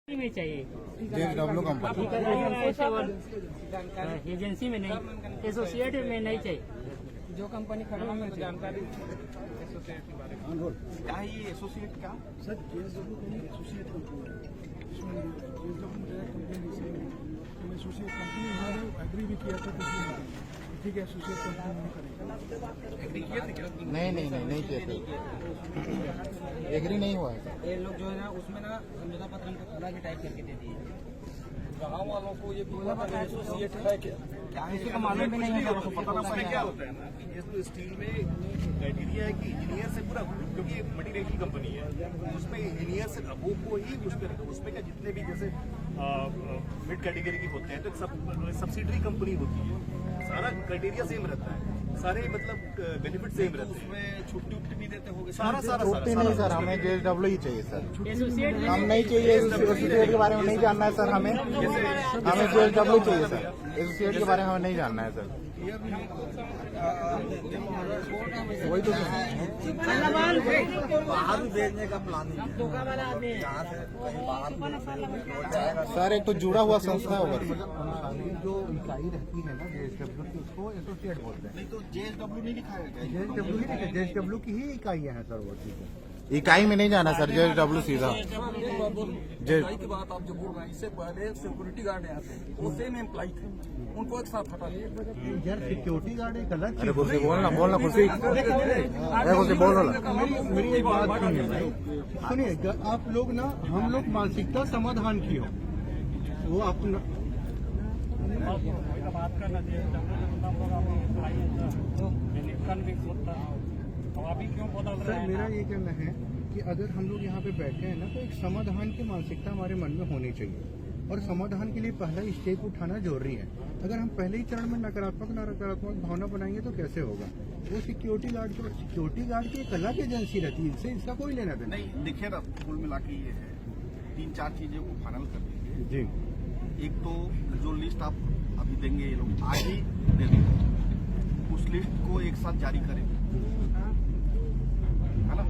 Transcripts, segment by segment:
में चाहिए JSW company agency में नहीं, एसोसिएट में नहीं चाहिए। जो कंपनी खड़ा है जानकारी एसोसिएट के बारे में क्या है ये एसोसिएट क्या sir JSW company associate company इसमें JSW डायरेक्ट कंपनी से एसोसिएट कंपनी हमारे एग्री भी किया था ठीक है एसोसिएट कंपनी नहीं करेंगे। एग्री किया था क्या? नहीं किया था, एग्री नहीं हुआ है। ये लोग जो है ना उसमें ना समझौता पत्र हमको पूरा भी टाइप करके दे दिए। गाँव वालों को ये पूरा पता एसोसिएट है क्या है किसी को मालूम भी नहीं है। पता ना पड़े क्या होता है ना कि ये तो स्टील में क्राइटेरिया है कि इंजीनियर से पूरा, क्योंकि एक मटीरियल की कंपनी है उसमें इंजीनियर से वो को ही उसमें क्या जितने भी जैसे मिड कैटेगरी की होते हैं तो सब्सिडरी कंपनी होती है, सारा क्राइटेरिया सेम रहता है, सारे मतलब बेनिफिट सेम रहते हैं, उसमें छुट्टी भी देते होंगे सारा छुट्टी नहीं सर, हमें JSW ही चाहिए सर। एसोसिएट हम नहीं चाहिए एसोसिएट के बारे में नहीं जानना है सर, हमें JSW चाहिए सर, एसोसिएट के बारे में हमें नहीं जानना है सर। वही तो बाहर भेजने का प्लानिंग है यहाँ से कहीं बाहर सर, एक तो जुड़ा हुआ संस्था होगा। जो इकाई रहती है ना JSW की उसको एसोसिएट बोलते हैं। नहीं तो JSW नहीं लिखा है JSW ही नहीं, JSW की ही इकाइयाँ हैं सर वो चीज़ें। इकाई में नहीं जाना सर, JSW सीधा। इकाई की बात आप जो बोल रहे हैं, इससे पहले सिक्योरिटी गार्ड यहाँ थे, वो सेम एम्प्लॉय थे, उनको एक साथ हटा दिया। यार सिक्योरिटी गार्ड एक अलग अरे कुर्सी बोलना खुशी, कुर्सी बोलो ना। मेरी एक बात सुनिए भाई, सुनिए आप लोग ना, हम लोग मानसिकता समाधान की हो वो अपना बात करना चाहिए। अभी क्यों बदल सर मेरा ये कहना है कि अगर हम लोग यहाँ पे बैठे हैं ना तो एक समाधान की मानसिकता हमारे मन में होनी चाहिए, और समाधान के लिए पहला स्टेप उठाना जरूरी है। अगर हम पहले ही चरण में नकारात्मक भावना बनाएंगे तो कैसे होगा। वो सिक्योरिटी गार्ड की एक अलग एजेंसी रहती है, इससे इसका कोई लेना देना नहीं। देखिए ना, कुल मिला के ये है 3-4 चीजें को फाइनल कर दीजिए जी। एक तो जो लिस्ट आप अभी देंगे ये लोग आज ही दे देंगे, उस लिस्ट को एक साथ जारी करेंगे, है ना।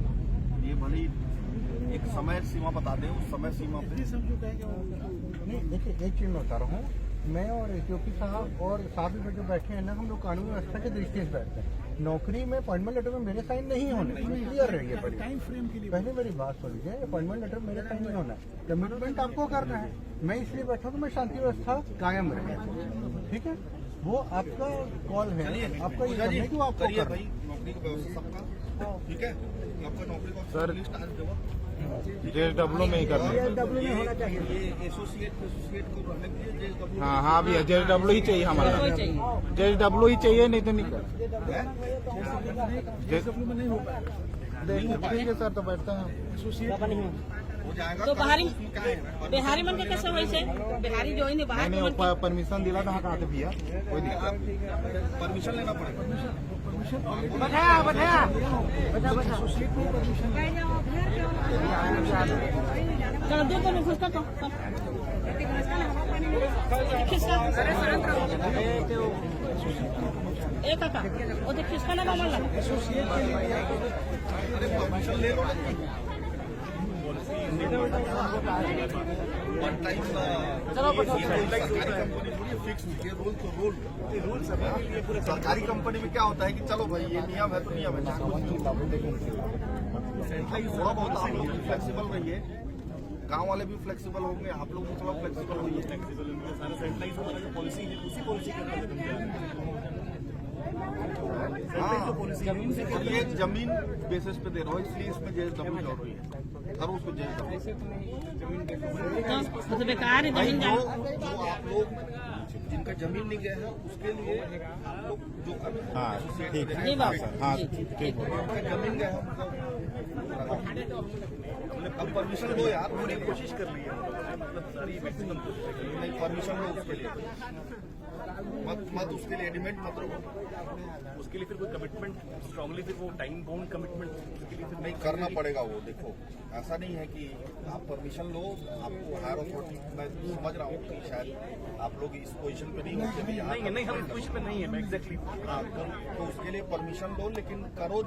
ये भले ही एक समय सीमा बता दें, उस समय सीमा पे नहीं देखिए, एक चीज मैं बता रहा हूँ, मैं और एसओपी साहब और साथ में जो बैठे हैं ना, हम लोग कानून व्यवस्था की दृष्टि से बैठते हैं। नौकरी में अपॉइंटमेंट लेटर में मेरे साइन नहीं होने, क्लियर रहिए। टाइम फ्रेम के लिए पहले मेरी बात सुन लीजिए, अपॉइंटमेंट लेटर मेरे साइन नहीं होना है, कमिटमेंट आपको करना है। मैं इसलिए बैठा हूँ, मैं शांति व्यवस्था कायम रहे, ठीक है। वो आपका कॉल है, आपका ये करना है कि वो आपको करिए भाई, नौकरी की व्यवस्था सबका, ठीक है। आपका नौकरी का सर, लिस्ट आज देगा, JSW में ही करना है। ये एसोसिएट को रहने के लिए JSW। हाँ भैया, JSW ही चाहिए हमारा, JSW ही चाहिए, नहीं तो नहीं कर। JSW में नहीं हो पाएगा। ठीक है सर, तो बैठते हैं। हो जाएगा तो बिहारी मन के कैसे वैसे बिहारी जो है बाहर नहीं परमिशन दिला था कहाँ थे भैया, कोई दिक्कत। परमिशन लेना पड़ेगा। चलो दो तो घुसका तो एक का वो तो खिसका ना मामला परमिशन ले लो। सरकारी कंपनी में क्या होता है कि चलो भाई ये नियम है तो नियम है, थोड़ा बहुत आप लोग भी फ्लेक्सिबल रहिए, गांव वाले भी फ्लेक्सिबल होंगे, आप लोग भी थोड़ा फ्लेक्सिबल होइए। हाँ, ये जमीन बेसिस पे दे रहा हूँ, इसलिए इसमें JSW जोड़ रही है, हर उसको JSW। तो बेकार है जमीन जो आप लोग जिनका जमीन नहीं गया है उसके लिए आप लोग जो हाँ ठीक है, हाँ ठीक है। जमीन गया है हमने अब परमिशन लो यार, पूरी कोशिश कर ली है, मतलब सारी मैक्सिमम कोशिश कर ली, नहीं परमिशन लो उसके लिए, मत उसके लिए एडिमेंट मत रखो, उसके लिए फिर कोई कमिटमेंट स्ट्रांगली, फिर वो टाइम बाउंड कमिटमेंट उसके लिए फिर नहीं करना पड़ेगा। वो देखो ऐसा नहीं है कि आप परमिशन लो, आपको हायर अथॉरिटी, मैं समझ रहा हूँ कि शायद आप लोग इस पोजीशन पे नहीं होते, नहीं हम इस पोजीशन पे नहीं है, मैं एग्जैक्टली। हाँ, तो उसके लिए परमिशन लो, लेकिन करो